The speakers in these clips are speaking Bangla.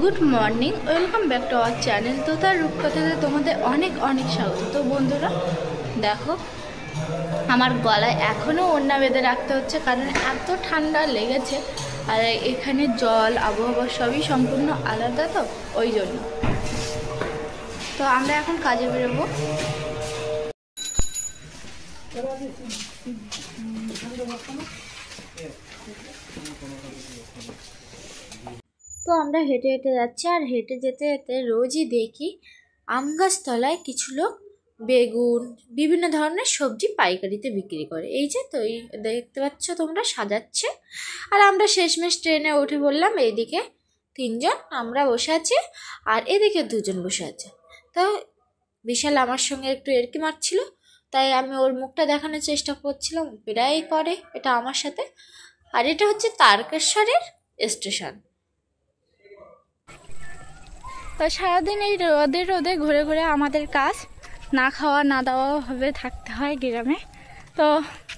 Good morning, welcome back to our channel. তো তার রূপকথাতে তোমাদের অনেক অনেক স্বাগত। তো বন্ধুরা দেখো, আমার গলায় এখনও ওড়না বেঁধে রাখতে হচ্ছে, কারণ এত ঠান্ডা লেগেছে। আর এখানে জল আবহাওয়া সবই সম্পূর্ণ আলাদা, তো ওই জন্য। তো আমরা এখন কাজে বেরোবো। তো আমরা হেঁটে হেঁটে যাচ্ছি, আর হেঁটে যেতে যেতে রোজই দেখি আম গাছতলায় কিছু লোক বেগুন বিভিন্ন ধরনের সবজি পাইকারিতে বিক্রি করে। এই যে তো এই দেখতে পাচ্ছ তোমরা, সাজাচ্ছে। আর আমরা শেষমেশ ট্রেনে উঠে বললাম, এইদিকে 3জন আমরা বসে আছি আর এদিকে 2জন বসে আছে। তো বিশাল আমার সঙ্গে একটু এরকি মারছিল, তাই আমি ওর মুখটা দেখানোর চেষ্টা করছিলাম। প্রায় করে এটা আমার সাথে। আর এটা হচ্ছে তারকেশ্বরের স্টেশন। তো সারাদিন এই রোদে রোদে ঘুরে ঘুরে আমাদের কাজ, না খাওয়া না দাওয়া ভাবে থাকতে হয় গ্রামে। তো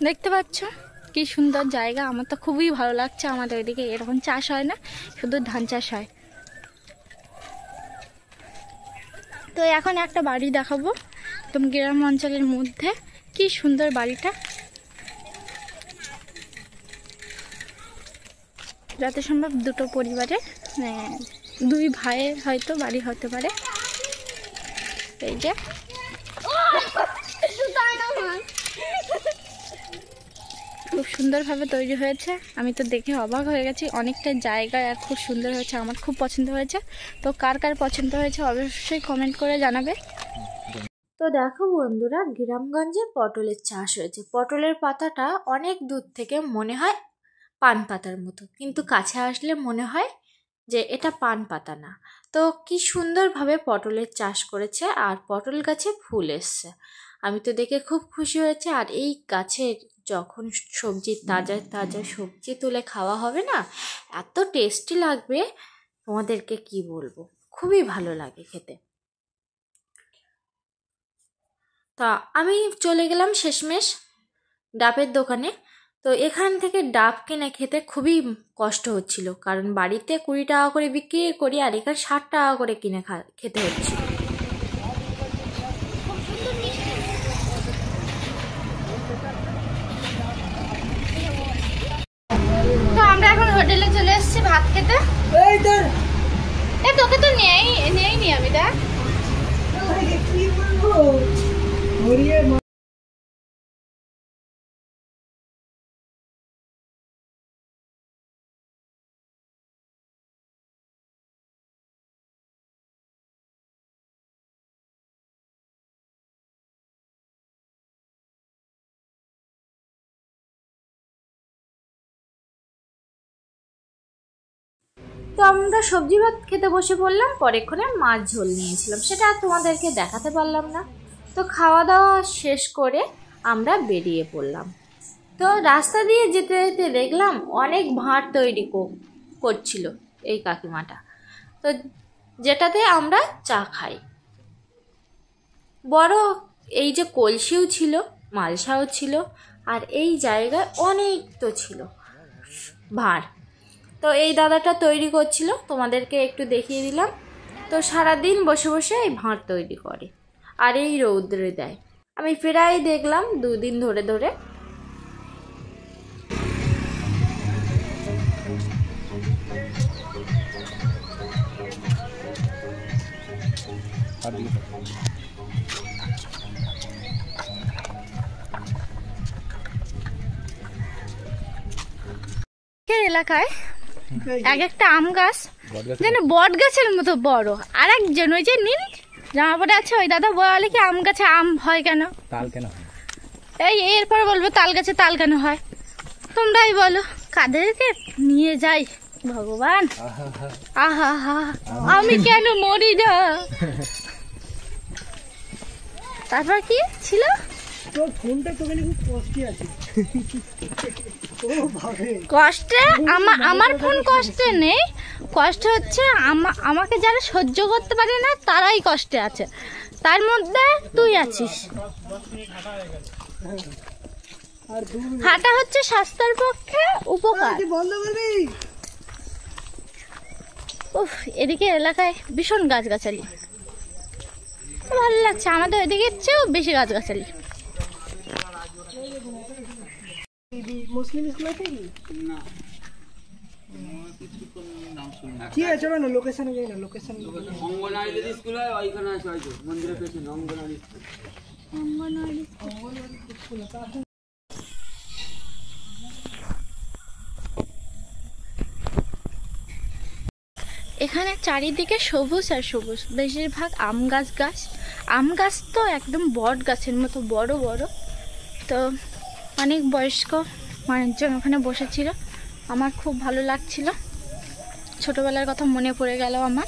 দেখতে পাচ্ছ কি সুন্দর জায়গা, আমার তো খুবই ভালো লাগছে। আমাদের ওইদিকে এরকম চাষ হয় না, শুধু ধান চাষ হয়। তো এখন একটা বাড়ি দেখাবো একদম গ্রাম অঞ্চলের মধ্যে। কি সুন্দর বাড়িটা, যত সম্ভব দুটো পরিবারে, 2 ভাইয়ের হয়তো বাড়ি হতে পারে। এই যে খুব সুন্দরভাবে তৈরি হয়েছে, আমি তো দেখে অবাক হয়ে গেছি। অনেকটা জায়গায় আর খুব সুন্দর হয়েছে, আমার খুব পছন্দ হয়েছে। তো কার কার পছন্দ হয়েছে অবশ্যই কমেন্ট করে জানাবে। তো দেখো বন্ধুরা, গ্রামগঞ্জে পটলের চাষ হয়েছে। পটলের পাতাটা অনেক দূর থেকে মনে হয় পান পাতার মতো, কিন্তু কাছে আসলে মনে হয় যে এটা পান পাতা না। তো কি সুন্দরভাবে পটলের চাষ করেছে, আর পটল গাছে ফুল এসছে। আমি তো দেখে খুব খুশি হয়েছে। আর এই গাছের যখন সবজি, তাজা তাজা সবজি তুলে খাওয়া হবে না, এত টেস্টি লাগবে তোমাদেরকে কি বলবো, খুবই ভালো লাগে খেতে। তা আমি চলে গেলাম শেষমেশ ডাবের দোকানে। তো এখান থেকে ডাব কিনে খেতে খুবই কষ্ট হচ্ছিল, কারণ বাড়িতে 20 টাকা করে বিক্রি করি, আর এখানে 60 টাকা করে কিনে খেতে হচ্ছিল। তো আমরা এখন হোটেলে চলে এসেছি ভাত খেতে। তোকে তো নেই আমি দেখ। তো আমরা সবজি ভাত খেতে বসে পড়লাম, পরেক্ষণে মাছ ঝোল নিয়েছিলাম, সেটা আর তোমাদেরকে দেখাতে পারলাম না। তো খাওয়া দাওয়া শেষ করে আমরা বেরিয়ে পড়লাম। তো রাস্তা দিয়ে যেতে যেতে দেখলাম অনেক ভাঁড় তৈরি করছিল এই কাকিমাটা, তো যেটাতে আমরা চা খাই। বড় এই যে কলসিও ছিল, মালসাও ছিল, আর এই জায়গায় অনেক তো ছিল ভাঁড়। তো এই দাদাটা তৈরি করছিল, তোমাদেরকে একটু দেখিয়ে দিলাম। তো সারাদিন বসে বসে এই ভাঁড় তৈরি করে, আর এই রৌদ্রে দেয়। আমি প্রায় দেখলাম 2 দিন ধরে ধরে। এলাকায় এক একটা আম গাছ যেন বট গাছের মতো বড়, আর একজন ওই যে নীল জামা পরে আছে ওই দাদা বলে কি আম গাছে আম হয় কেন, তাল কেন হয়, এই এরপরে বলবো তাল গাছে তাল কেন হয়। তোমরাই বলো, কাদেরকে নিয়ে যাই ভগবান। আহা হা, আমি কেন মরি না। তারপর কি ছিল, কষ্টে আমার ফোন কষ্টে নেই, কষ্ট হচ্ছে আমাকে যারা সহ্য করতে পারে না তারাই কষ্টে আছে, তার মধ্যে তুই আছিস। হাঁটা হচ্ছে স্বাস্থ্যের পক্ষে উপকার। উফ, এদিকে এলাকায় ভীষণ গাছগাছালি, ভালো লাগছে। আমাদের ওইদিকে চেয়েও বেশি গাছগাছালি। মুসলিম স্কুল আছে কি না? কি আছে না লোকেশন যাই না, লোকেশন অঙ্গনওয়াড়ি যদি স্কুল হয় ওইখানে আছে, হয়তো মন্দিরের পেছনে অঙ্গনওয়াড়ি স্কুল। এখানে চারিদিকে সবুজ আর সবুজ, বেশিরভাগ আম গাছ। আম গাছ তো একদম বট গাছের মতো বড় বড়। তো অনেক বয়স্ক মানুষজন ওখানে বসেছিল, আমার খুব ভালো লাগছিল। ছোটবেলার কথা মনে পড়ে গেল আমার।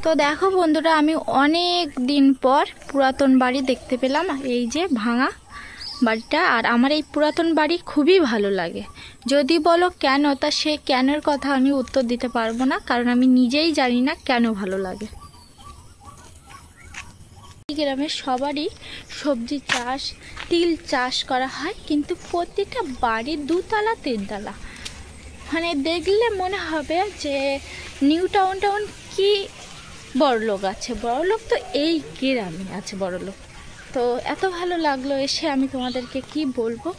তো দেখো বন্ধুরা, আমি অনেক দিন পর পুরাতন বাড়ি দেখতে পেলাম, এই যে ভাঙা বাড়িটা। আর আমার এই পুরাতন বাড়ি খুবই ভালো লাগে। যদি বলো কেন, তা সে কেনের কথা আমি উত্তর দিতে পারবো না, কারণ আমি নিজেই জানি না কেন ভালো লাগে। গ্রামের সবারই সবজি চাষ, তিল চাষ করা হয়, কিন্তু প্রতিটা বাড়ির 2 তলা 3 তলা। মানে দেখলে মনে হবে যে নিউ টাউন কি বড়লোক আছে। বড়লোক তো এই গ্রামে আছে বড়লোক। তো এত ভালো লাগলো এসে, আমি তোমাদেরকে কি বলবো।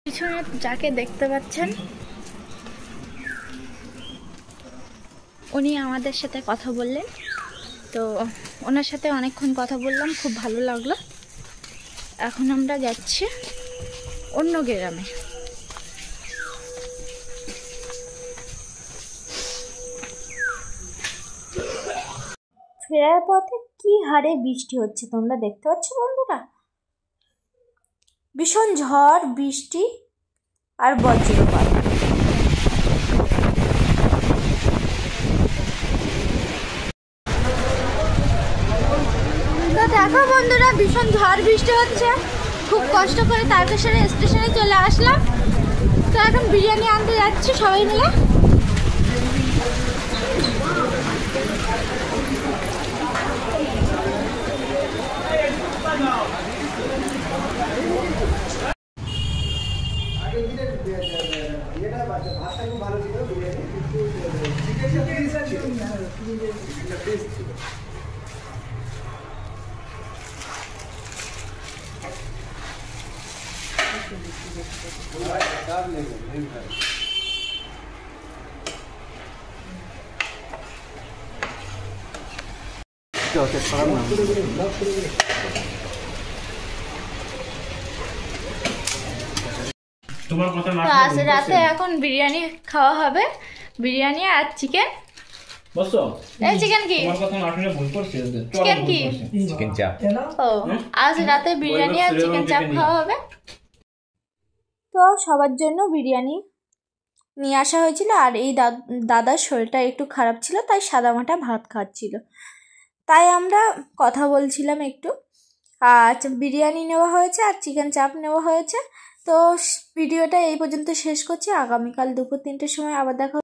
পিছনে যাকে দেখতে পাচ্ছেন, উনি আমাদের সাথে কথা বললেন। তো ওনার সাথে অনেকক্ষণ কথা বললাম, খুব ভালো লাগলো। এখন আমরা যাচ্ছি অন্য গ্রামে। ফেরার পথে কি হারে বৃষ্টি হচ্ছে তোমরা দেখতে পাচ্ছ বন্ধুরা। ভীষণ ঝড় বৃষ্টি আর বজ্রপাত। তো দেখো বন্ধুরা, ভীষণ ঝড় বৃষ্টি হচ্ছে। খুব কষ্ট করে তারকেশ্বর স্টেশনে চলে আসলাম। তো এখন বিরিয়ানি আনতে যাচ্ছি সবাই মিলে। তো আজ রাতে এখন বিরিয়ানি খাওয়া হবে, বিরিয়ানি আর চিকেন। এই চিকেন কি? চিকেন কি? চিকেন চাপ। ও, আজ রাতে বিরিয়ানি আর চিকেন চাপ খাওয়া হবে। তো সবার জন্য বিরিয়ানি নিয়ে আসা হয়েছিল। আর এই দাদার শরীরটা একটু খারাপ ছিল, তাই সাদামাটা ভাত খাচ্ছিল। তাই আমরা কথা বলছিলাম একটু। আর বিরিয়ানি নেওয়া হয়েছে আর চিকেন চাপ নেওয়া হয়েছে। তো ভিডিওটা এই পর্যন্ত শেষ করছি। আগামীকাল দুপুর 3টের সময় আবার দেখা।